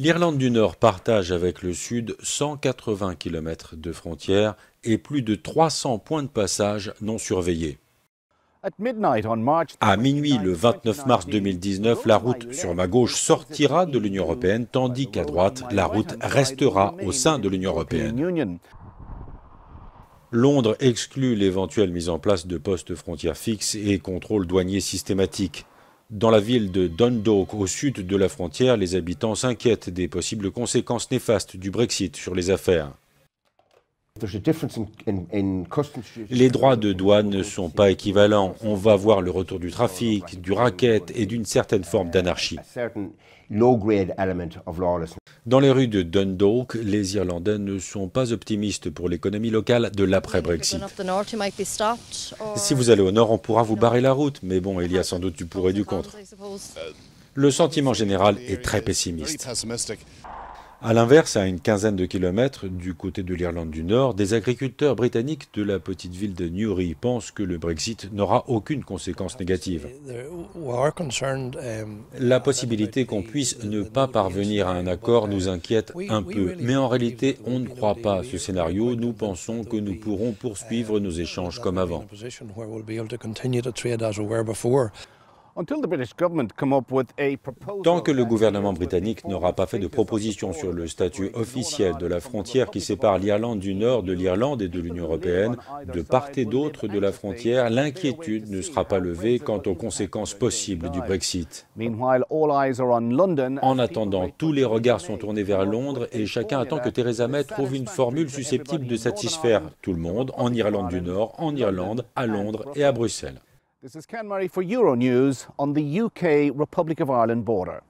L'Irlande du Nord partage avec le Sud 180 km de frontières et plus de 300 points de passage non surveillés. À minuit, le 29 mars 2019, la route sur ma gauche sortira de l'Union européenne, tandis qu'à droite, la route restera au sein de l'Union européenne. Londres exclut l'éventuelle mise en place de postes frontières fixes et contrôles douaniers systématiques. Dans la ville de Dundalk, au sud de la frontière, les habitants s'inquiètent des possibles conséquences néfastes du Brexit sur les affaires. Les droits de douane ne sont pas équivalents. On va voir le retour du trafic, du racket et d'une certaine forme d'anarchie. Dans les rues de Dundalk, les Irlandais ne sont pas optimistes pour l'économie locale de l'après-Brexit. Si vous allez au nord, on pourra vous barrer la route, mais bon, il y a sans doute du pour et du contre. Le sentiment général est très pessimiste. À l'inverse, à une quinzaine de kilomètres du côté de l'Irlande du Nord, des agriculteurs britanniques de la petite ville de Newry pensent que le Brexit n'aura aucune conséquence négative. La possibilité qu'on puisse ne pas parvenir à un accord nous inquiète un peu, mais en réalité, on ne croit pas à ce scénario. Nous pensons que nous pourrons poursuivre nos échanges comme avant. Tant que le gouvernement britannique n'aura pas fait de proposition sur le statut officiel de la frontière qui sépare l'Irlande du Nord de l'Irlande et de l'Union européenne, de part et d'autre de la frontière, l'inquiétude ne sera pas levée quant aux conséquences possibles du Brexit. En attendant, tous les regards sont tournés vers Londres et chacun attend que Theresa May trouve une formule susceptible de satisfaire tout le monde, en Irlande du Nord, en Irlande, à Londres et à Bruxelles. This is Ken Murray for Euronews on the UK Republic of Ireland border.